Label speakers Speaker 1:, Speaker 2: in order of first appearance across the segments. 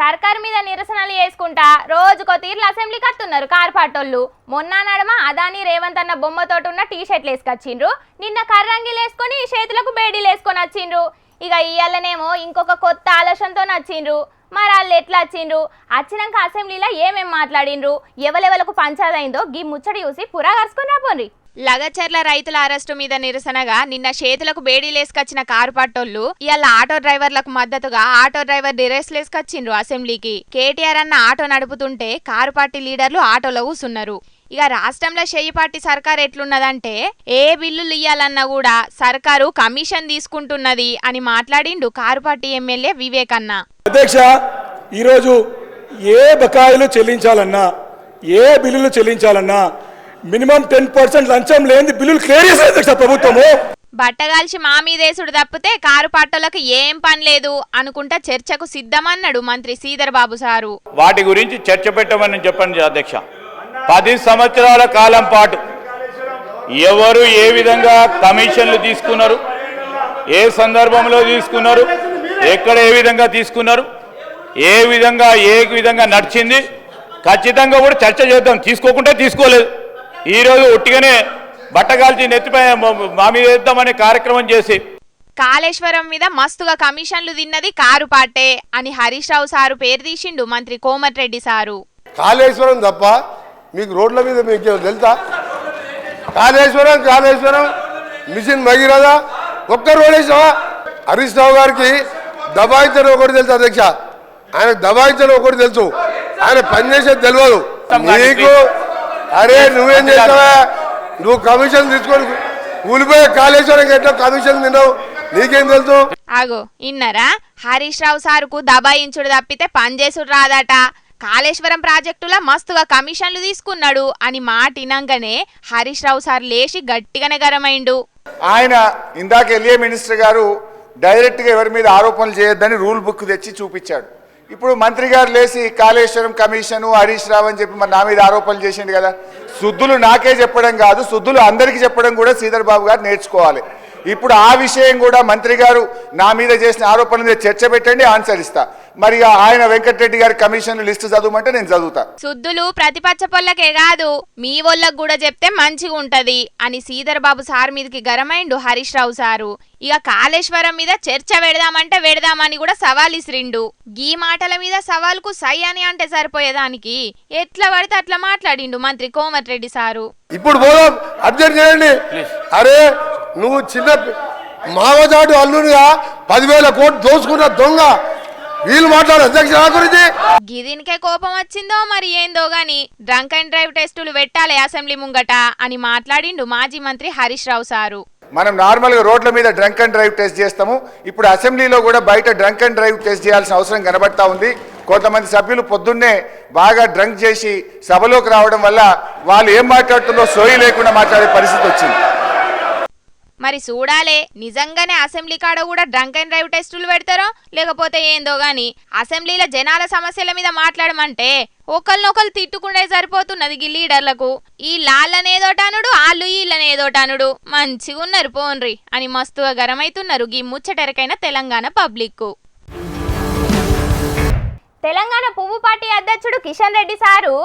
Speaker 1: సర్కార్ మీద నిరసనలు చేసుకుంటా రోజుకో తీర్లు అసెంబ్లీకి వస్తున్నారు కార్పాటోళ్ళు. మొన్న నడమ అదాని రేవంత్ అన్న బొమ్మతోటి ఉన్న టీ షర్ట్లు వేసుకొచ్చిండ్రు, నిన్న కర్రంగిలు వేసుకొని చేతులకు బేడీలు వేసుకొని వచ్చిండ్రు. ఇక ఇయ్యాలనేమో ఇంకొక కొత్త ఆలోచనతో వచ్చిండ్రు. మరి వాళ్ళు ఎట్లా వచ్చిండ్రు, వచ్చినాక అసెంబ్లీలో ఏమేం మాట్లాడిండ్రు, ఎవరెవలకు పంచాదైందో గీ ముచ్చడి చూసి పురా కరుచుకొని రాపోండి.
Speaker 2: లగచర్ల రైతుల అరెస్టు మీద నిరసనగా నిన్న చేతులకు బేడీలేసుకొచ్చిన కారు పట్టోళ్లు ఇవాళ ఆటో డ్రైవర్లకు మద్దతుగా ఆటో డ్రైవర్ డ్రెస్లేసుకొచ్చిండ్రు అసెంబ్లీకి. కేటీఆర్ అన్న ఆటో నడుపుతుంటే కారు పార్టీ లీడర్లు ఆటోలో కూసున్నారు. ఇక రాష్ట్రంలో షెయ్యి పార్టీ సర్కార్ ఎట్లున్నదంటే ఏ బిల్లులు ఇయ్యాలన్నా కూడా సర్కారు కమిషన్ తీసుకుంటున్నది అని మాట్లాడిండు కారు పార్టీ ఎమ్మెల్యే వివేక్ అన్న.
Speaker 3: అధ్యక్ష, ఈరోజు ఏ బకాయిలు చెల్లించాలన్నా, ఏ బిల్లులు చెల్లించాలన్నా మినిమం 10% లంచం లేని బిల్లులు క్లియర్ చేసే అధ్యక్ష ప్రభుత్వము.
Speaker 2: బట్టగాల్చి మా మీదేసుడు తప్పితే కారు పట్టోలకు ఏం పని లేదు అనుకుంటా చర్చకు సిద్ధమన్నాడు మంత్రి శ్రీధర్ బాబు సారు.
Speaker 4: వాటి గురించి చర్చ పెట్టమని చెప్పండి అధ్యక్ష. 10 సంవత్సరాల కాలం పాటు ఎవరు ఏ విధంగా కమిషన్లు తీసుకున్నారు, ఏ సందర్భంలో తీసుకున్నారు, ఎక్కడ ఏ విధంగా తీసుకున్నారు, ఏ విధంగా నడిచింది, ఖచ్చితంగా కూడా చర్చ చేద్దాం. తీసుకోకుండా తీసుకోలేదు. ఈరోజు ఒట్టిగానే బట్టగాల్చి నెత్తిపై మా మీద వేద్దామనే కార్యక్రమం చేసి
Speaker 2: కాళేశ్వరం మీద మస్తుగా కమిషన్లు తిన్నది కారు పాటే అని హరీష్ రావు సారు పేరు తీసిండు మంత్రి కోమటిరెడ్డి సారు.
Speaker 5: కాళేశ్వరం తప్ప మీకు రోడ్ల మీద మీకు తెలుసా? కాళేశ్వరం మిషన్ భగీరథ ఒక్క రోడ్ వేసావా? హరీష్ రావు గారికి దబాయించడం ఒకటి తెలుసు అధ్యక్ష, ఆయన దబాయించడం ఒకటి తెలుసు, ఆయన పనిచేసేది తెలియదు నీకు. అరే నువ్వేం చేస్తావా? నువ్వు కమిషన్ తీసుకొని కూలిపోయే కాళేశ్వరం ఎట్లా కమిషన్ తిన్నావు, నీకేం తెలుసు?
Speaker 2: ఆగో ఇన్నరా, హరీష్ రావు సారుకు దబాయించుడు తప్పితే పనిచేసుడు రాదట. కాళేశ్వరం ప్రాజెక్టులో మస్తుగా కమిషన్లు తీసుకున్నాడు అని మాటినంగానే హరీష్ రావు సార్ లేచి గట్టిగానే గరమైండు.
Speaker 6: ఆయన ఇందాక ఎల్ఏ మినిస్టర్ గారు డైరెక్ట్గా ఎవరి మీద ఆరోపణలు చేయొద్దని రూల్ బుక్ తెచ్చి చూపించాడు. ఇప్పుడు మంత్రి గారు లేచి కాళేశ్వరం కమిషను హరీష్ రావు అని చెప్పి మరి నా మీద ఆరోపణలు చేసిండు కదా. శుద్ధులు నాకే చెప్పడం కాదు, శుద్ధులు అందరికీ చెప్పడం కూడా శ్రీధర్ బాబు గారు నేర్చుకోవాలి. ఇప్పుడు ఆ విషయం కూడా మంత్రి గారు నా మీద చేసిన ఆరోపణల మీద చర్చ పెట్టండి, ఆన్సర్ ఇస్తా. మరి ఆయన వెంకటరెడ్డి గారి కమిషన్ లిస్టు చదవమంటే నేను చదువుతా.
Speaker 2: శుద్ధులు ప్రతిపక్ష పొల్లకే కాదు మీ వాళ్ళకు కూడా చెప్తే మంచిగా ఉంటది అని శ్రీధర్ బాబు సార్ మీదకి గరమైండు హరీష్ రావు సారు. ఇక కాళేశ్వరం మీద చర్చ పెడదామంటే పెడదామని కూడా సవాల్ ఇసిరిండు. గీ మాటల మీద సవాల్కు సై అని అంటే సరిపోయేదానికి ఎట్లా పడితే అట్లా మాట్లాడిండు మంత్రి కోమటిరెడ్డి సారు.
Speaker 5: ఇప్పుడు పోదాం, అబ్జర్వ్ చేయండి. అరే నువ్వు చిన్న మావజాడు అల్లునిగా 10,000 కోట్లు దోచుకున్న దొంగ, వీళ్ళు మాట్లాడు అధ్యక్ష గురించి.
Speaker 2: గిదినికే కోపం వచ్చిందో మరి ఏందో గాని డ్రంక్ అండ్ డ్రైవ్ టెస్టులు పెట్టాలి అసెంబ్లీ ముంగట అని మాట్లాడిండు మాజీ మంత్రి హరీష్ రావు సారు.
Speaker 6: మనం నార్మల్గా రోడ్ల మీద డ్రంక్ అండ్ డ్రైవ్ టెస్ట్ చేస్తాము, ఇప్పుడు అసెంబ్లీలో కూడా బయట డ్రంక్ అండ్ డ్రైవ్ టెస్ట్ చేయాల్సిన అవసరం కనబడతా ఉంది. కొంతమంది సభ్యులు పొద్దున్నే బాగా డ్రంక్ చేసి సభలోకి రావడం వల్ల వాళ్ళు ఏం మాట్లాడుతుందో సోయి లేకుండా మాట్లాడే పరిస్థితి వచ్చింది.
Speaker 2: మరి చూడాలే నిజంగానే అసెంబ్లీ కాడ కూడా డ్రంక్ అండ్ డ్రైవ్ టెస్టులు పెడతారో లేకపోతే ఏందో గాని అసెంబ్లీలో జనాల సమస్యల మీద మాట్లాడమంటే ఒకరినొకరు తిట్టుకుంటే సరిపోతున్నది ఈ లీడర్లకు. ఈ లాళ్ళనేదోటానుడు వాళ్ళు వీళ్ళనేదోటానుడు మంచిగా ఉన్నారు పోన్రి అని మస్తుగా గరమైతున్నారు గీ ముచ్చటెరకైన తెలంగాణ పబ్లిక్.
Speaker 1: తెలంగాణ పువ్వు పార్టీ అధ్యక్షుడు కిషన్ రెడ్డి సారు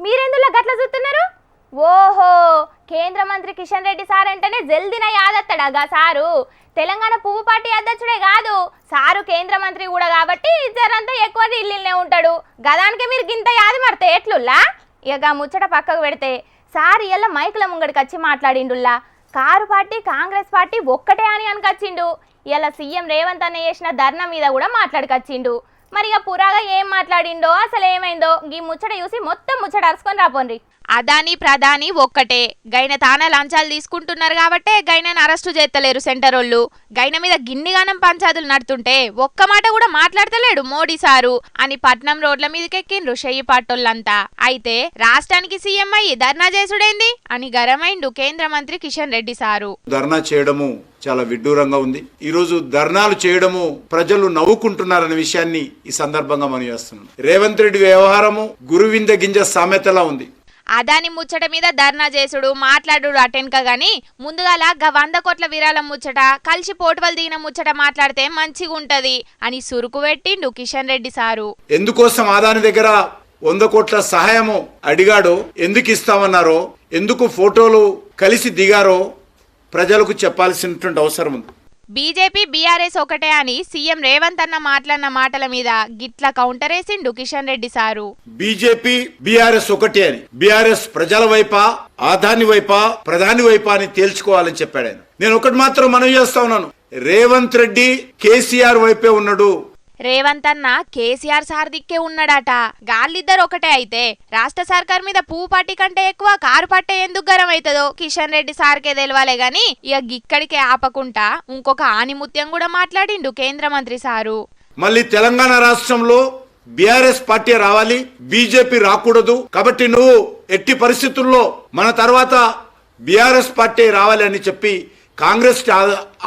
Speaker 1: మీరెందులో గట్ల చూస్తున్నారు? ఓహో, కేంద్ర మంత్రి కిషన్ రెడ్డి సార్ అంటేనే జల్దిన యాదత్తడాగా సారు. తెలంగాణ పువ్వు పార్టీ అధ్యక్షుడే కాదు సారు, కేంద్ర మంత్రి కూడా కాబట్టి జరంతా ఎక్కువ ఢిల్లీలోనే ఉంటాడు. గదానికి మీరు గింత యాది మడితే ఎట్లుల్లా? ఇక ముచ్చట పక్కకు పెడితే సార్ ఇలా మైకుల ముంగడికి వచ్చి మాట్లాడిండుల్లా. కారు పార్టీ కాంగ్రెస్ పార్టీ ఒక్కటే అని అనుకొచ్చిండు. ఇలా సీఎం రేవంత్ అన్న చేసిన ధర్నా మీద కూడా మాట్లాడుకొచ్చిండు. మరి ఇక పురాగా ఏం మాట్లాడిండో అసలు ఏమైందో గీ ముచ్చట చూసి మొత్తం ముచ్చట అరుచుకొని రాపోండి.
Speaker 2: అదాని ప్రధాని ఒక్కటే, గైన తానా లంచాలు తీసుకుంటున్నారు కాబట్టే గైనను అరెస్టు చేస్తలేరు సెంటరోళ్ళు. గైన మీద గిన్నిగానం పంచాదులు నడుతుంటే ఒక్క మాట కూడా మాట్లాడతలేడు మోడీ సారు అని పట్నం రోడ్ల మీదకెక్కిండ్రు షెయ్యి పాటోళ్ళంతా. అయితే రాష్ట్రానికి సీఎం అయ్యి ధర్నా చేసుడేంది అని గరమైండు కేంద్ర మంత్రి కిషన్ రెడ్డి సారు.
Speaker 7: ధర్నా చేయడము చాలా విడ్డూరంగా ఉంది. ఈ రోజు ధర్నాలు చేయడము ప్రజలు నవ్వుకుంటున్నారనే విషయాన్ని ఈ సందర్భంగా మనం చేస్తున్నాం. రేవంత్ రెడ్డి వ్యవహారము గురువింద గింజ సామెతలా ఉంది.
Speaker 2: అదాని ముచ్చట మీద ధర్నా చేసుడు మాట్లాడుడు అటెన్క గాని ముందుగాల 100 కోట్ల విరాళం ముచ్చట కలిసి పోటువలు దిగిన ముచ్చట మాట్లాడితే మంచిగుంటది అని సురుకు పెట్టిండు కిషన్ రెడ్డి సారు.
Speaker 7: ఎందుకోసం ఆదాని దగ్గర 100 కోట్ల సహాయము అడిగాడో, ఎందుకు ఇస్తామన్నారో, ఎందుకు ఫోటోలు కలిసి దిగారో ప్రజలకు చెప్పాల్సినటువంటి అవసరం ఉంది.
Speaker 2: బీజేపీ బీఆర్ఎస్ ఒకటే అని సీఎం రేవంత్ అన్న మాట్లాడిన మాటల మీద గిట్ల కౌంటర్ వేసిండు Kishan Reddy sir.
Speaker 7: BJP BRS ఒకటే అని, బీఆర్ఎస్ ప్రజల వైపా, ఆదాని వైపా, ప్రధాని వైపా అని తేల్చుకోవాలని చెప్పాడు ఆయన. నేను ఒకటి మాత్రం మనవి చేస్తా ఉన్నాను, రేవంత్ రెడ్డి కేసీఆర్ వైపే ఉన్నాడు.
Speaker 2: రేవంత్ అన్న కేసీఆర్ సార్ దిక్కే ఉన్నాడట. గాళ్ళిద్దరు ఒకటే అయితే రాష్ట్ర సర్కార్ మీద పువ్వు పట్టి కంటే ఎక్కువ కారు పట్టే ఎందుకు గరం అవుతుందో కిషన్ రెడ్డి సార్కే తెలవాలే గాని ఇక గిక్కడికే ఆపకుండా ఇంకొక ఆనిముత్యం కూడా మాట్లాడిండు కేంద్ర మంత్రి సారు.
Speaker 7: మళ్ళీ తెలంగాణ రాష్ట్రంలో బీఆర్ఎస్ పార్టీ రావాలి, బీజేపీ రాకూడదు. కాబట్టి నువ్వు ఎట్టి పరిస్థితుల్లో మన తర్వాత బీఆర్ఎస్ పార్టీ రావాలి అని చెప్పి కాంగ్రెస్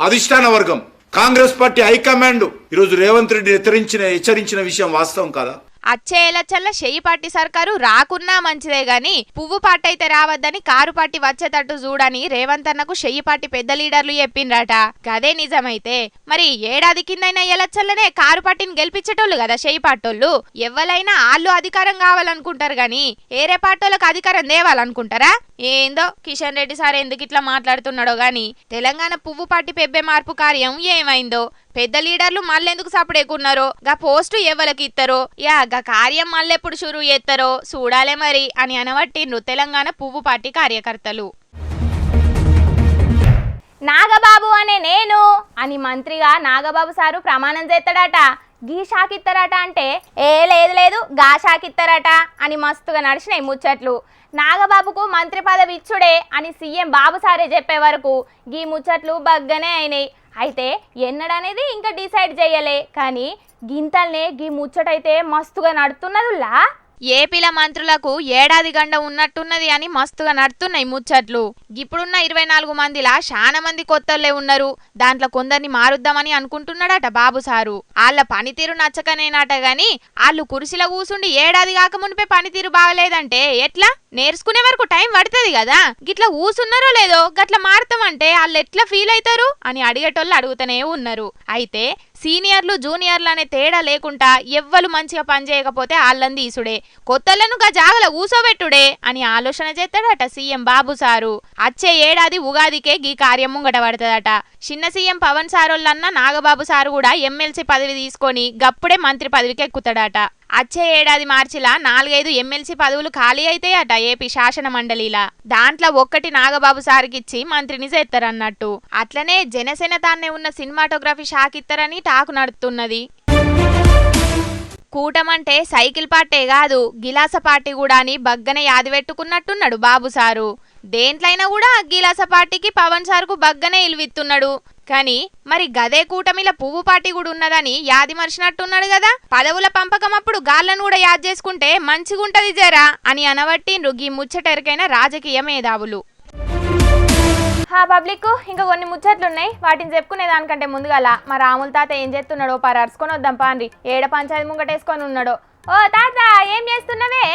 Speaker 7: అధిష్టాన వర్గం, కాంగ్రెస్ పార్టీ హైకమాండ్ ఈరోజు రేవంత్ రెడ్డి హెచ్చరించిన విషయం వాస్తవం కాదా?
Speaker 2: అచ్చే ఎలక్షన్ల షెయ్యి పార్టీ సర్కారు రాకున్నా మంచిదే గాని పువ్వు పార్టీ అయితే రావద్దని కారు పార్టీ వచ్చేటట్టు చూడని రేవంత్ అన్నకు షెయ్యి పార్టీ పెద్ద లీడర్లు చెప్పిండ్రట. గదే నిజమైతే మరి ఏడాది కిందైన ఎలక్షన్లనే కారు పార్టీని గెలిపించేటోళ్ళు కదా షెయ్యి పార్టోళ్ళు. ఎవ్వలైనా ఆళ్ళు అధికారం కావాలనుకుంటారు గాని ఏరే పార్టీలకు అధికారం తేవాలనుకుంటారా? ఏందో కిషన్ రెడ్డి సార్ ఎందుకు ఇట్లా మాట్లాడుతున్నాడో గాని తెలంగాణ పువ్వు పార్టీ పెబ్బే మార్పు కార్యం ఏమైందో, పెద్ద లీడర్లు మళ్ళెందుకు సపడేకున్నారో, గా పోస్టు ఎవరికి ఇస్తారో, గా కార్యం మళ్ళెప్పుడు షురు చేస్తారో చూడాలే మరి అని అనవట్టిండ్రు తెలంగాణ పువ్వు పార్టీ కార్యకర్తలు.
Speaker 1: నాగబాబు అనే నేను అని మంత్రిగా నాగబాబు సారు ప్రమాణం చేస్తాడట. గీ షాకిస్తారట అంటే ఏ లేదు లేదు గా షాకిస్తారట అని మస్తుగా నడిచినాయి ముచ్చట్లు. నాగబాబుకు మంత్రి పదవి ఇచ్చుడే అని సీఎం బాబు సారే చెప్పే వరకు గీ ముచ్చట్లు బగ్గనే అయినాయి. అయితే ఎన్నడనేది ఇంకా డిసైడ్ చేయలే కానీ గింతల్నే గీ ముచ్చటైతే మస్తుగా నడుతున్నదులా.
Speaker 2: ఏపీల మంత్రులకు ఏడాది గండ ఉన్నట్టున్నది అని మస్తుగా నడుతున్నాయి ముచ్చట్లు. ఇప్పుడున్న 24 మందిలా చాలా మంది కొత్తలే ఉన్నారు. దాంట్లో కొందరిని మారుద్దామని అనుకుంటున్నాడట బాబు సారు. వాళ్ళ పనితీరు నచ్చకనేనాట గాని వాళ్ళు కుర్చీలో కూసుండి ఏడాది కాక మునిపే పనితీరు బాగలేదంటే ఎట్లా? నేర్చుకునే వరకు టైం పడుతుంది కదా. గిట్లా ఊసున్నారో లేదో గట్లా మారుతామంటే వాళ్ళు ఎట్లా ఫీల్ అవుతారు అని అడిగేటోళ్ళు అడుగుతూనే ఉన్నారు. అయితే సీనియర్లు జూనియర్లు అనే తేడా లేకుండా ఎవ్వరు మంచిగా పనిచేయకపోతే వాళ్ళని తీసుడే, కొత్తలను గా జాగల ఊసోబెట్టుడే అని ఆలోచన చేస్తాడట సీఎం బాబు సారు. అచ్చే ఏడాది ఉగాదికే గీ కార్యం ముంగట పడుతుందట. చిన్న సీఎం పవన్ సారోళ్ళన్న నాగబాబు సారు కూడా ఎమ్మెల్సీ పదవి తీసుకొని గప్పుడే మంత్రి పదవికి ఎక్కుతాడట. అచ్చే ఏడాది మార్చిలా 4-5 ఎమ్మెల్సీ పదవులు ఖాళీ అయితాయట ఏపీ శాసన మండలిలా. దాంట్లో ఒక్కటి నాగబాబు సార్కిచ్చి మంత్రిని చేస్తారన్నట్టు. అట్లనే జనసేన తానే ఉన్న సినిమాటోగ్రఫీ షాకిస్తారని టాకు నడుతున్నది. కూటమంటే సైకిల్ పార్టీ కాదు గిలాస పార్టీ కూడా అని బగ్గనే యాది పెట్టుకున్నట్టున్నాడు బాబు సారు. దేంట్లైనా కూడా గిలాస పార్టీకి పవన్ సార్కు బగ్గనే ఇల్విస్తున్నాడు. కానీ మరి గదే కూటమిల పువ్వు పార్టీ కూడా ఉన్నదని యాది మర్చినట్టున్నాడు కదా. పదవుల పంపకం అప్పుడు గాళ్ళను కూడా యాద్ చేసుకుంటే మంచిగుంటది జరా అని అనవట్టిండ్రు గీ ముచ్చటెరకైన రాజకీయ మేధావులు.
Speaker 1: పబ్లిక్ ఇంకా కొన్ని ముచ్చట్లున్నాయి, వాటిని చెప్పుకునే దానికంటే ముందుగాల మా రాముల తాత ఏం చేస్తున్నాడో అరుచుకొని వద్దాం పాండ్రి. ఏడ పంచాయతీ ముంగటేసుకొని ఉన్నాడో. ఓ తాత ఏం చేస్తున్నావే?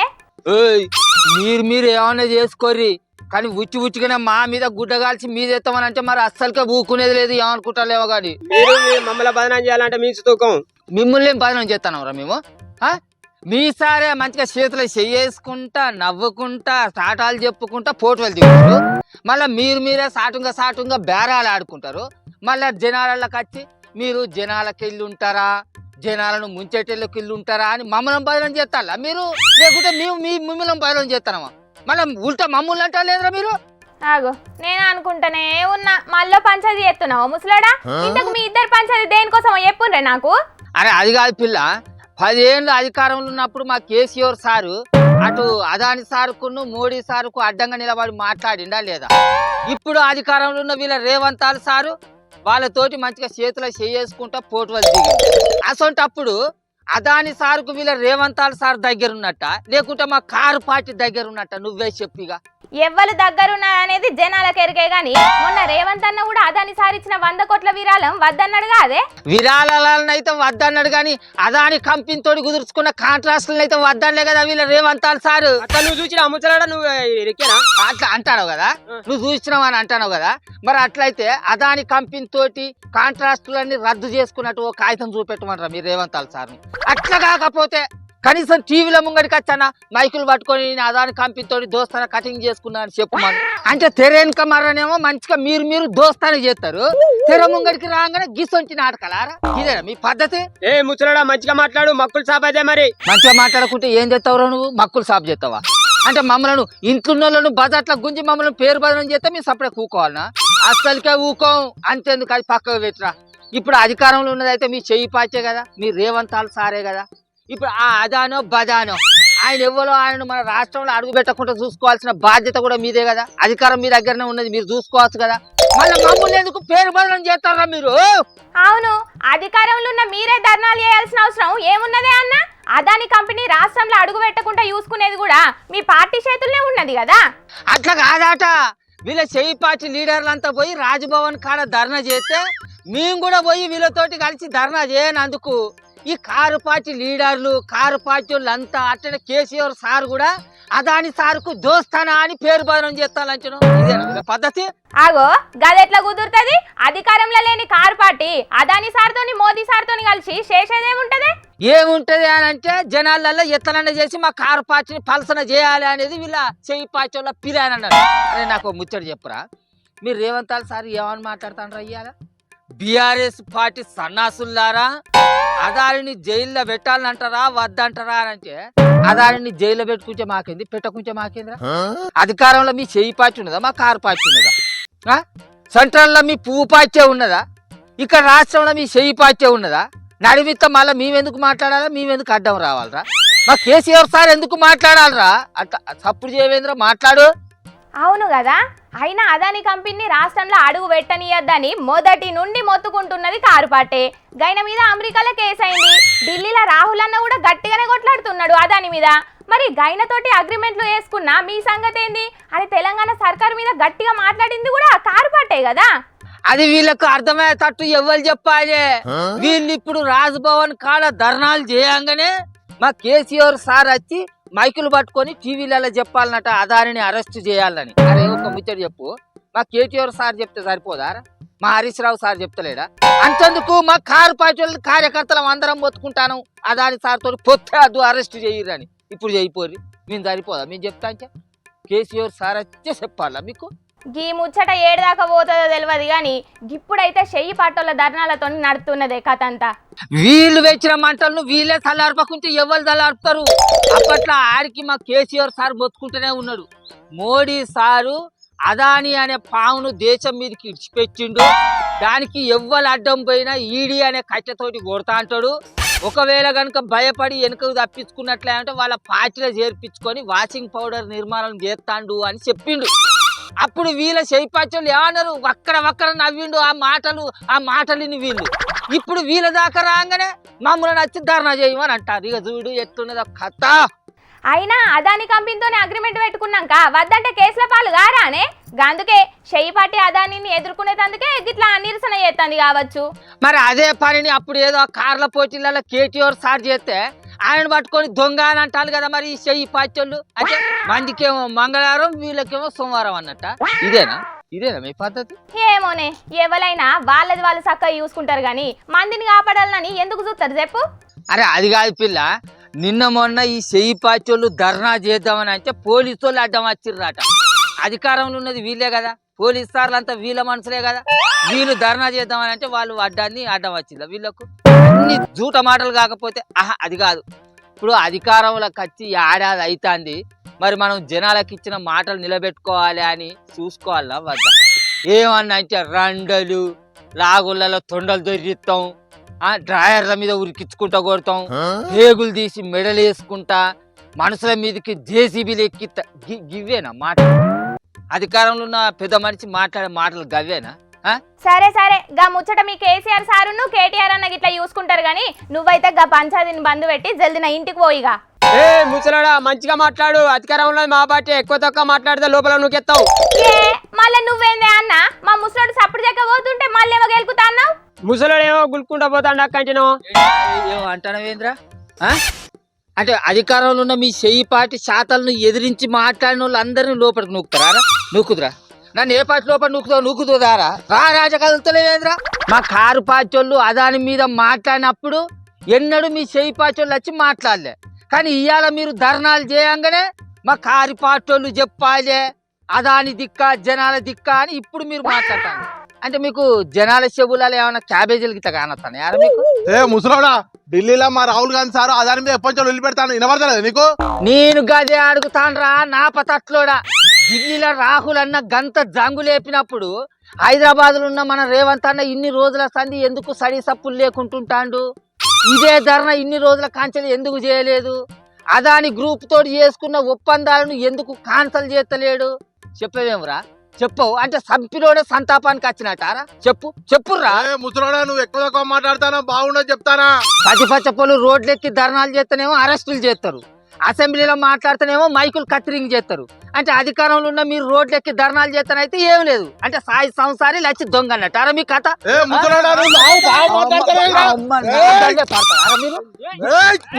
Speaker 8: మీరు ఏమన్నా చేసుకోర్రి కానీ ఉచ్చిగానే మా మీద గుడ్డ కాల్చి మీద ఎత్తామని అంటే మరి అస్సలుగా ఊకునేది లేదు. ఏమనుకుంటాలేమో కానీ
Speaker 9: మమ్మల్ని బదనాం చేయాలంటే మీ తూకం.
Speaker 8: మిమ్మల్ని ఏం బదనాం చేస్తానరా మేము? మీ సారే మంచిగా చేతులు చేసుకుంటా నవ్వుకుంటా స్టాటాలు చెప్పుకుంటా ఫోటోలు దిగుతారు. మళ్ళీ మీరే సాటుంగా బేరాలు ఆడుకుంటారు. మళ్ళీ జనాలకి వచ్చి మీరు జనాలకి వెళ్ళి ఉంటారా, జనాలను ముంచేటోళ్ళకి వెళ్ళి ఉంటారా అని మమ్మల్ని బదనం చేస్తారా మీరు? లేకుంటే మేము మిమ్మల్ని బదనం చేస్తానమా? మళ్ళీ ఉల్టా మమ్మల్ని అంటా లేదురా మీరు?
Speaker 1: ఆగో నేను అనుకుంటానే ఉన్నా మళ్ళీ పంచాయతీ చేస్తున్నావు ముసలాడా. ఇంతకు మీ ఇద్దరు పంచాయతీ దేనికోసం చెప్పుండ్రే నాకు.
Speaker 8: అరే అది కాదు పిల్ల, 10 ఏళ్ళు అధికారంలో ఉన్నప్పుడు మా కేసీఆర్ సారు అటు అదాని సారుకును మోడీ సారుకు అడ్డంగా నిలబడి మాట్లాడిండా లేదా? ఇప్పుడు అధికారంలో ఉన్న వీళ్ళ రేవంత్ సారు వాళ్ళతోటి మంచిగా చేతులు చేసుకుంటా ఫోటోలు దిగింది. అసొంటప్పుడు అదాని సారుకు వీళ్ళ రేవంత్ సార్ దగ్గర ఉన్నట్ట లేకుంటే మా కారు పార్టీ దగ్గర ఉన్నట్ట? నువ్వే చెప్పిగా.
Speaker 1: ఎవ్వరు దగ్గరున్నా అనేది జనాలకు ఎరికే గాని మొన్న రేవంత్ అన్న కూడా అదాని సారిచ్చిన 100 కోట్ల విరాళం వద్దన్నాడుగా అదే
Speaker 8: విరాళాలను అయితే వద్దన్నాడు కానీ అదాని కంపెనీ తోటి కుదుర్చుకున్న కాంట్రాక్టులను అయితే వద్దనలే కదా వీళ్ళ రేవంతాలు సారు.
Speaker 9: అట్లా నువ్వు చూసిన అమ్ముతున్నాడా నువ్వు ఎక్కేనా?
Speaker 8: అట్లా అంటావు కదా, నువ్వు చూసినావు అని అంటావు కదా. మరి అట్లయితే అదాని కంపెనీ తోటి కాంట్రాక్టులన్నీ రద్దు చేసుకున్నట్టు ఓ కాగితం చూపెట్టమంటారా మీరు రేవంతాలు సార్? అట్లా కాకపోతే కనీసం టీవీలో ముంగడికి వచ్చానా మైకులు పట్టుకొని నేను అదాని కంపెనీ తోటి దోస్తాన కటింగ్ చేసుకున్నా అని చెప్పుమాను. అంటే తెరేనుక మరనేమో మంచిగా మీరు దోస్తానే చేస్తారు, తెర ముంగడికి రాగానే గిసొంటి నాటకాలారా? ఇదేనా మీ పద్ధతి?
Speaker 9: ఏ ముచ్చలాడా మంచిగా మాట్లాడు, మక్కులు సాపదే మరి.
Speaker 8: మంచిగా మాట్లాడుకుంటే ఏం చేస్తావురా నువ్వు? మక్కులు సాపు చేస్తావా? అంటే మమ్మల్ని ఇంట్లో బజాట్ల గుంజి మమ్మల్ని పేరు బదనం చేస్తే మేము సపరేట్ కూకోవాలనా? అసలుకే ఊకోం, అంతేందుకు అది పక్కకు పెట్టరా. ఇప్పుడు అధికారంలో ఉన్నదైతే మీ చెయ్యి పాచే కదా, మీ రేవంతాలు సారే కదా. ఇప్పుడు ఆ అదానో బదానో ఆయన ఎవ్వరో ఆయన మన రాష్ట్రంలో అడుగు పెట్టకుండా చూసుకోవాల్సిన బాధ్యత కూడా మీదే కదా. అధికారం మీ దగ్గరనే ఉన్నది, మీరు చూసుకోవచ్చు కదా. మళ్ళీ మమ్మల్ని ఎందుకు పేరు బదనం చేస్తారా మీరు?
Speaker 1: అవును, అధికారంలో ఉన్న మీరే ధర్నాలు చేయాల్సిన అవసరం ఏమున్నదే అన్న? అదాని కంపెనీ రాష్ట్రంలో అడుగు పెట్టకుండా చూసుకునేది కూడా మీ పార్టీ చేతుల్లోనే ఉన్నది కదా.
Speaker 8: అట్లా కాదాట, వీళ్ళ చెయ్యి పార్టీ లీడర్లంతా పోయి రాజ్భవన్ కాడ ధర్నా చేస్తే మేము కూడా పోయి వీళ్ళతోటి కలిసి ధర్నా చేయనందుకు ఈ కారు పార్టీ లీడర్లు కారు పార్టీ వాళ్ళంతా అట్లనే కేసీఆర్ సార్ కూడా అదాని సార్కు దోస్తానా అని పేరు బదనం చేస్తానంటాను. ఇదేనా పద్ధతి?
Speaker 1: ఆగో గదెట్లా కుదురుతుంది? అధికారంలో లేని కారు పార్టీ అదాని సార్తోని మోదీ సార్తోని కలిసి చేసేదేముంటది?
Speaker 8: ఏముంటది అని అంటే జనాలలో ఎత్తనన్న చేసి మా కారు పార్టీని పలసన చేయాలి అనేది వీళ్ళ చెయ్యి పార్టీ వాళ్ళ పిలాని అన్నారు. అరే నాకు ముచ్చట చెప్పురా, మీరు రేవంతాలు సార్ ఏమని మాట్లాడుతాను అయ్యాల? బీఆర్ఎస్ పార్టీ సన్నాసులారా అదానిని జైల్లో పెట్టాలంటారా వద్దంటారా అని అంటే అదానిని జైల్లో పెట్టుకుంటే మాకేంది, పెట్టకుంటే మాకేందిరా? అధికారంలో మీ చెయ్యి పార్టీ ఉన్నదా, మా కారు పార్టీ ఉన్నదా? సెంట్రల్లో మీ పువ్వు పార్టీ ఉన్నదా? ఇక్కడ రాష్ట్రంలో మీ చెయ్యి పార్టీ ఉన్నదా? నడిమిత్త మళ్ళీ మేమెందుకు మాట్లాడాలా, మేమెందుకు అడ్డం రావాలరా? మా కేసీఆర్ సార్ ఎందుకు మాట్లాడాలరా? అట్లా తప్పుడు చేయవేంద్రా మాట్లాడు.
Speaker 1: అవును కదా, అయినా అదాని కంపెనీ రాష్ట్రంలో అడుగు పెట్టనియద్దని మొదటి నుండి మొత్తుకుంటున్నది కారు పార్టీ. గైన మీద అమెరికాలో కేసు అయింది, ఢిల్లీలో రాహుల్ అన్న కూడా గట్టిగానే కొట్లాడుతున్నాడు అదాని మీద. మరి గైనతోటి అగ్రిమెంట్లు వేసుకున్నా మీ సంగతి ఏంది అని తెలంగాణ సర్కారు మీద గట్టిగా మాట్లాడింది కూడా కారు పార్టీ కదా.
Speaker 8: అది వీళ్ళకు అర్థమయ్యేటట్టు ఎవరు చెప్పాలి? వీళ్ళు ఇప్పుడు రాజ్భవన్ కాడ ధర్నాలు చేయంగానే మా కేసీఆర్ సార్ వచ్చి మైకులు పట్టుకొని టీవీలలో చెప్పాలన్నట అదానిని అరెస్ట్ చేయాలని. అరే ఒక ముచ్చట చెప్పు, మా కేటీఆర్ సార్ చెప్తే సరిపోదా? మా హరీష్ రావు సార్ చెప్తలేడా? అంతెందుకు మా కారు పార్టీ కార్యకర్తలం అందరం మొత్తుకుంటాను అదాని సార్ తోటి పొత్తే అద్దు అరెస్ట్ చేయరని. ఇప్పుడు చేయిపోరి, మేము సరిపోదా? మేము చెప్తా అంటే కేసీఆర్ సార్ వచ్చే చెప్పాలా మీకు?
Speaker 1: గీ ముచ్చట ఏడుదాకా పోతుందో తెలియదు కానీ ఇప్పుడైతే చెయ్యి పాటోళ్ళ ధర్నాలతో నడుతున్నదే కథ అంతా.
Speaker 8: వీళ్ళు వెచ్చిన మంటలను వీళ్ళే తలార్పకుంటే ఎవరు తలార్పుతారు? అప్పట్లో ఆడికి మా కేసీఆర్ సార్ మొత్తుకుంటూనే ఉన్నాడు. మోడీ సారు అదాని అనే పావును దేశం మీదకి ఇడిచిపెట్టిండు, దానికి ఎవ్వరు అడ్డం పోయినా ఈడీ అనే కట్టెతోటి కొడతా అంటాడు. ఒకవేళ కనుక భయపడి వెనుకకు తప్పించుకున్నట్లే అంటే వాళ్ళ పార్టీలో చేర్పించుకొని వాషింగ్ పౌడర్ నిర్మాణం చేస్తాండు అని చెప్పిండు. అప్పుడు వీళ్ళ శైపాచోళ్ళు ఏమన్నారు? వక్కర నవ్విండు ఆ మాటలిని వీళ్ళు. ఇప్పుడు వీళ్ళ దాకా రాగానే మమ్మల్ని వచ్చి ధర్నా చేయమని అంటారు. ఇక చూడు ఎట్లున్నదో కథ.
Speaker 1: అయినా అదాని కంపెనీతోనే అగ్రిమెంట్ పెట్టుకున్నాక వద్దంటే కేసుల పాలు గారానే. అందుకే చెయ్యి పార్టీ అదానిని ఎదుర్కొనేందుకే గిట్లా నిరసన చేస్తుంది కావచ్చు.
Speaker 8: మరి అదే పనిని అప్పుడు ఏదో కార్ల పోటీలలో కేటీఆర్ సార్ చేస్తే ఆయన పట్టుకొని దొంగ అని అంటారు కదా. మరి ఈ చెయ్యి పార్టీలు అంటే మందికేమో మంగళవారం వీళ్ళకేమో సోమవారం అన్నట్ట. ఇదేనా మీ పద్ధతి?
Speaker 1: ఏమోనే, ఎవరైనా వాళ్ళది వాళ్ళు చక్కగా చూసుకుంటారు కానీ మందిని కాపాడాలని ఎందుకు చూస్తారు చెప్పు?
Speaker 8: అరే అది కాదు పిల్ల, నిన్న మొన్న ఈ చెయ్యి పార్టీలు ధర్నా చేద్దామని అంటే పోలీసు వాళ్ళు అడ్డం వచ్చిర్రాట. అధికారంలో ఉన్నది వీళ్ళే కదా, పోలీసు సార్లు అంతా వీళ్ళ మనుషులే కదా. వీళ్ళు ధర్నా చేద్దామని అంటే వాళ్ళు అడ్డం వచ్చిందా వీళ్ళకు? అన్ని జూట మాటలు కాకపోతే అది కాదు. ఇప్పుడు అధికారంలోకి వచ్చి ఏడాది అవుతుంది, మరి మనం జనాలకు ఇచ్చిన మాటలు నిలబెట్టుకోవాలి అని చూసుకోవాలా వద్ద? ఏమన్నా అంటే రండలు లాగుళ్ళలో తొండలు దొరికిస్తాం, డ్రాయర్ల మీద ఉరికించుకుంటా కొడతాం, పేగులు తీసి మెడలు వేసుకుంటా మనుషుల మీదకి జేసీబీలు ఎక్కిస్తా. గివ్వేనా మాట? అధికారంలో ఉన్న పెద్ద మనిషి మాట్లాడే మాటలు గవ్వేనా?
Speaker 1: సరే సరే గా ముచ్చట మీ కేసీఆర్ సారును కేటీఆర్ అన్న గిట్లా చూసుకుంటారు గానీ నువ్వైతే గా పంచాయతీని బంద్ పెట్టి జల్ది నా ఇంటికి పోయిగా.
Speaker 9: ఏ ముసలాడా మంచిగా మాట్లాడు, అధికారం ఉన్నది మా పార్టీ, ఎక్కువ తక్కువ మాట్లాడితే లోపల నువ్వుకెత్తావు.
Speaker 1: ఏ మళ్ళా నువ్వేందే అన్న మా ముసలాడు సప్పుడు చెక్క పోతుంటే మళ్ళీ ఏమో గెలుకుతా అన్నావు.
Speaker 9: ముసలాడు ఏమో గుల్కుంటా పోతాడు అక్కంటినో.
Speaker 8: ఏమో అంటానవేంద్రా? అంటే అధికారంలో ఉన్న మీ చెయ్యి పార్టీ శాతాలను ఎదిరించి మాట్లాడిన వాళ్ళు అందరినీ లోపలికి నూకుతారా? నూకుదురా? నన్ను ఏ పార్టీ లోపల నూకుతుందారా? రాజకలుగుతలేవేంద్రా? మా కారు పార్టీ వాళ్ళు అదాని మీద మాట్లాడినప్పుడు ఎన్నడూ మీ చెయ్యి పార్టీ వాళ్ళు వచ్చి మాట్లాడలే. కానీ ఇవాళ మీరు ధర్నాలు చేయంగానే మా కారు పార్టీ వాళ్ళు చెప్పాలే అదాని దిక్క జనాల దిక్క అని ఇప్పుడు మీరు మాట్లాడతాను. అంటే మీకు జనాల చెవులలో ఏమైనా క్యాబేజీలు గిట్లా కానొస్తాను యారు మీకు?
Speaker 10: ఏ ముసలోడా, ఢిల్లీలో మా రాహుల్ గాంధీ సార్ అదాని మీద ఎప్పటి వదిలిపెడతాను వినబడతలేదు నీకు?
Speaker 8: నేను గదే అడుగుతాను రా నా పతట్లోడా. ఢిల్లీలో రాహుల్ అన్న గంత జంగు లేపినప్పుడు హైదరాబాద్ లో ఉన్న మన రేవంత్ అన్న ఇన్ని రోజుల సంధి ఎందుకు సడి సప్పులు లేకుంటుంటాడు? ఇదే ధరణ ఇన్ని రోజుల కాంచెలు ఎందుకు చేయలేదు? అదాని గ్రూప్ తోటి చేసుకున్న ఒప్పందాలను ఎందుకు కాన్సల్ చేస్తలేడు? చెప్పవేమురా? చెప్పవు అంటే సంపిలోడే సంతాపానికి వచ్చినట్టారా? చెప్పుర్రా.
Speaker 10: ముసలోడా, నువ్వు ఎక్కువ తక్కువ మాట్లాడతానా? బాగుండదు చెప్తానా?
Speaker 8: పచ్చిపచ్చపోలు రోడ్లెక్కి ధర్నాలు చేస్తేనేమో అరెస్టులు చేస్తారు, అసెంబ్లీలో మాట్లాడితేనేమో మైకులు కత్తిరింగ్ చేస్తారు. అంటే అధికారంలో ఉన్న మీరు రోడ్లెక్కి ధర్నాలు చేస్తానైతే ఏం లేదు అంటే సాయి సంసారి లచ్చి దొంగ అన్నట్టారా మీ కథ?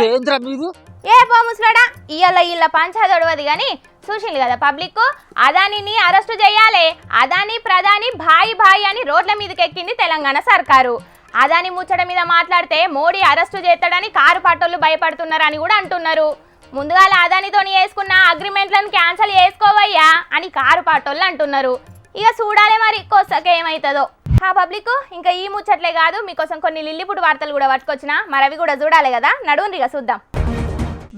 Speaker 8: ఏంద్రా మీరు?
Speaker 1: ఏ పో ముసలాడా, ఇళ్ళ పంచాయతీ గాని చూసింది కదా పబ్లిక్. అదానిని అరెస్టు చేయాలి, అదాని ప్రధాని భాయి భాయి అని రోడ్ల మీదకి ఎక్కింది తెలంగాణ సర్కారు. అదాని ముచ్చట మీద మాట్లాడితే మోడీ అరెస్టు చేస్తాడని కారు పట్టోళ్ళు భయపడుతున్నారని కూడా అంటున్నారు. ముందుగా అదానితో వేసుకున్న అగ్రిమెంట్లను క్యాన్సిల్ చేసుకోవయ్యా అని కారు పట్టోళ్ళు అంటున్నారు. ఇక చూడాలి మరి కొసకేమవుతుందో. ఆ పబ్లిక్ ఇంకా ఈ ముచ్చట్లే కాదు మీకోసం కొన్ని లిల్లిపుడు వార్తలు కూడా పట్టుకొచ్చిన, మరి అవి కూడా చూడాలి కదా. నడువుండ్రి ఇక చూద్దాం.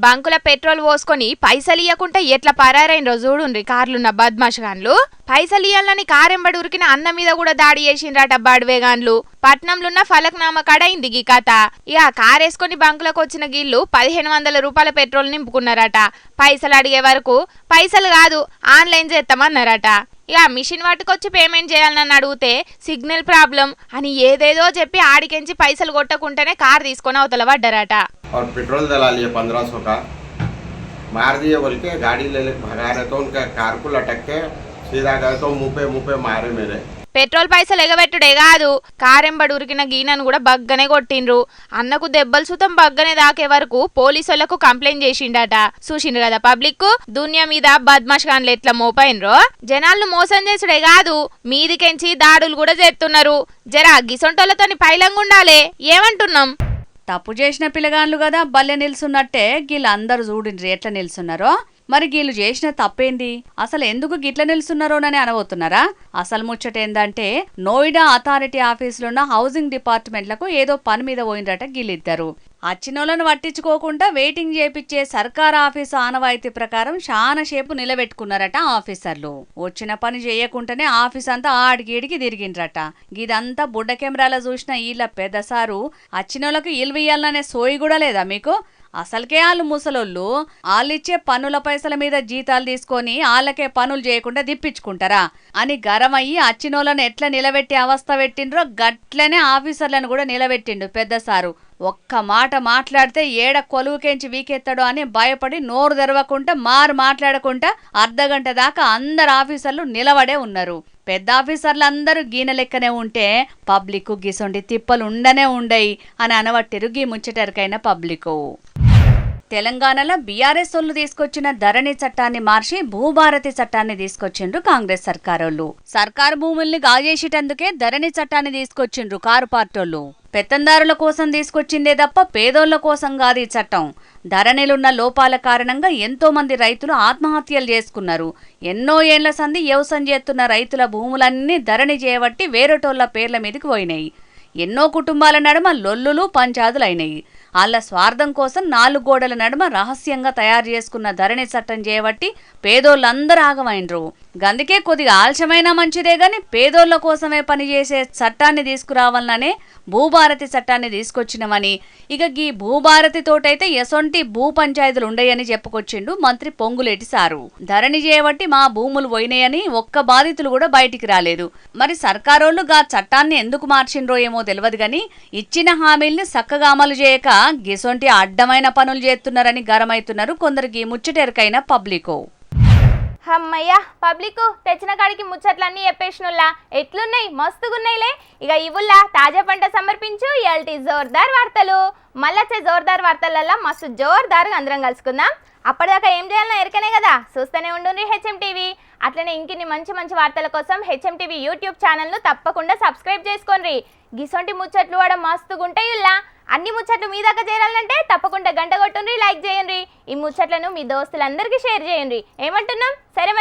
Speaker 2: బంకుల పెట్రోల్ పోసుకొని పైసలు ఇయ్యకుంటే ఎట్లా పరారైన రోజుడుండ్రి కార్లున్న బద్మాషగాన్లు. పైసలు ఇయ్యాలని కారెంబడి ఉరికిన అన్న మీద కూడా దాడి చేసిండ్రట బాడ్వేగాన్లు. పట్నంలున్న ఫలక్నామా కడైంది గీ కథ. ఇక కారేసుకొని బంకులకు వచ్చిన గీళ్లు 1500 రూపాయల పెట్రోల్ నింపుకున్నారట. పైసలు అడిగే వరకు పైసలు కాదు ఆన్లైన్ చేస్తామన్నారట. ఇక మిషన్ పట్టుకొచ్చి పేమెంట్ చేయాలని అడిగితే సిగ్నల్ ప్రాబ్లం అని ఏదేదో చెప్పి ఆడికెంచి పైసలు కొట్టకుంటేనే కార్ తీసుకొని అవతల పడ్డారట.
Speaker 11: और पेट्रोल डला लिए 1500 का, मार दिए बोल के गाड़ी ले भगा रहे तो उनका कार को लटक के सीधा गए तो मुँह पे मारे मेरे.
Speaker 2: పెట్రోల్ పైసలు ఎగబెట్టుడే కాదు కారెంబడి ఉరికిన గీనను కూడా బగ్గనే కొట్టిండ్రు. అన్నకు దెబ్బలు సుతం బగ్గనే దాకే వరకు పోలీసులకు కంప్లైంట్ చేసిండట. చూసిండ్రు కదా పబ్లిక్ దునియా మీద బద్మాష్ గాన్లు ఎట్లా మోపైనరో. జనాలను మోసం చేసుడే కాదు మీదికెంచి దాడులు కూడా చేస్తున్నారు. జరా గిసొంటోళ్ళతోని పైలంగుండాలే. ఏమంటున్నాం?
Speaker 12: తప్పు చేసిన పిల్లగాన్లు కదా బల్లె నిల్చున్నట్టే వీళ్ళందరూ చూడండి ఎట్లా నిల్చున్నారో. మరి వీళ్ళు చేసిన తప్పేంది, అసలు ఎందుకు గిట్ల నిల్చున్నారోనని అనబోతున్నారా? అసలు ముచ్చట ఏందంటే నోయిడా అథారిటీ ఆఫీసులో ఉన్న హౌసింగ్ డిపార్ట్మెంట్లకు ఏదో పని మీద పోయినరట వీళ్ళిద్దరు. అచ్చినోళ్ళను పట్టించుకోకుండా వెయిటింగ్ చేపిచ్చే సర్కార్ ఆఫీసు ఆనవాయితీ ప్రకారం చాలా సేపు నిలబెట్టుకున్నారట ఆఫీసర్లు. వచ్చిన పని చేయకుండానే ఆఫీస్ అంతా ఆడికి తిరిగిండ్రట. ఇదంతా బుడ్డ కెమెరాలో చూసిన వీళ్ళ పెద్దసారు అచ్చినోళ్ళకు ఇల్వియ్యాలనే సోయి కూడా లేదా మీకు? అసలుకే వాళ్ళు ముసలోళ్ళు వాళ్ళిచ్చే పన్నుల పైసల మీద జీతాలు తీసుకొని వాళ్ళకే పనులు చేయకుండా దిప్పించుకుంటారా అని గరమయ్యి అచ్చినోళ్ళను ఎట్లా నిలబెట్టి అవస్థ పెట్టిండ్రో గట్లనే ఆఫీసర్లను కూడా నిలబెట్టిండు పెద్దసారు. ఒక్క మాట మాట్లాడితే ఏడ కొలువుకెంచి వీకెత్తాడో అని భయపడి నోరు తెరవకుండా మాట్లాడకుండా అర్ధగంట దాకా అందరు ఆఫీసర్లు నిలబడే ఉన్నారు. పెద్ద ఆఫీసర్లు అందరూ గీన లెక్కనే ఉంటే పబ్లిక్ గిసొంటి తిప్పలు ఉండనే ఉండయి అని అనవట్టిరు గీ ముచ్చటరికైన పబ్లిక్. తెలంగాణలో బీఆర్ఎస్ వాళ్ళు తీసుకొచ్చిన ధరణి చట్టాన్ని మార్చి భూభారతి చట్టాన్ని తీసుకొచ్చిండ్రు కాంగ్రెస్ సర్కారోళ్ళు. సర్కారు భూముల్ని గాజేసేటందుకే ధరణి చట్టాన్ని తీసుకొచ్చిండ్రు కారు పార్టోళ్ళు. పెత్తందారుల కోసం తీసుకొచ్చిందే తప్ప పేదోళ్ల కోసం కాదు ఈ చట్టం. ధరణిలున్న లోపాల కారణంగా ఎంతో మంది రైతులు ఆత్మహత్యలు చేసుకున్నారు. ఎన్నో ఏళ్ల సంధి వ్యవసాయం చేస్తున్న రైతుల భూములన్నీ ధరణి చేయబట్టి వేరేటోళ్ల పేర్ల మీదకి పోయినాయి. ఎన్నో కుటుంబాల నడుమ లొల్లులు పంచాదులైనాయి. వాళ్ళ స్వార్థం కోసం 4 గోడల నడుమ రహస్యంగా తయారు చేసుకున్న ధరణి చట్టం చేయబట్టి పేదోళ్ళందరూ ఆగమైనరు. గందుకే కొద్దిగా ఆలస్యమైనా మంచిదే గాని పేదోళ్ల కోసమే పనిచేసే చట్టాన్ని తీసుకురావాలనే భూభారతి చట్టాన్ని తీసుకొచ్చినమని, ఇక గీ భూభారతి తోటైతే ఎసొంటి భూ పంచాయతీలు ఉండయని చెప్పుకొచ్చిండు మంత్రి పొంగులేటి సారు. ధరణి చేయబట్టి మా భూములు పోయినాయని ఒక్క బాధితులు కూడా బయటికి రాలేదు. మరి సర్కారోళ్ళు గా చట్టాన్ని ఎందుకు మార్చిండ్రో ఏమో తెలియదు గాని ఇచ్చిన హామీల్ని చక్కగా అమలు చేయక గిసొంటి అడ్డమైన పనులు చేస్తున్నారని గరమైతున్నారు కొందరికి ముచ్చటెరకైన పబ్లికో.
Speaker 1: అమ్మయ్యా పబ్లిక్ తెచ్చిన కాడికి ముచ్చట్లన్నీ చెప్పేసినుల్లా ఎట్లున్నాయి మస్తుగున్నాయిలే. ఇక ఇవుల్లా తాజా పంట సమర్పించు ఎల్టీ జోర్దార్ వార్తలు. మళ్ళొచ్చే జోర్దార్ వార్తలల్లో మస్తు జోర్దార్గా అందరం కలుసుకుందాం. అప్పటిదాకా ఏం చేయాలన్నా ఎరకనే కదా, చూస్తూనే ఉండండి హెచ్ఎం టీవీ. అట్లనే ఇంకిన్ని మంచి మంచి వార్తల కోసం హెచ్ఎం టీవీ యూట్యూబ్ ఛానల్ను తప్పకుండా సబ్స్క్రైబ్ చేసుకోండి. గిసొంటి ముచ్చట్లు కూడా మస్తుగుంటాయిల్లా. అన్ని ముచ్చట్లు మీ దాకా చేరాలంటే తప్పకుండా గంట కొట్టుండ్రి, లైక్ చేయండి. ఈ ముచ్చట్లను మీ దోస్తులందరికీ షేర్ చేయండి. ఏమంటున్నాం? సరే.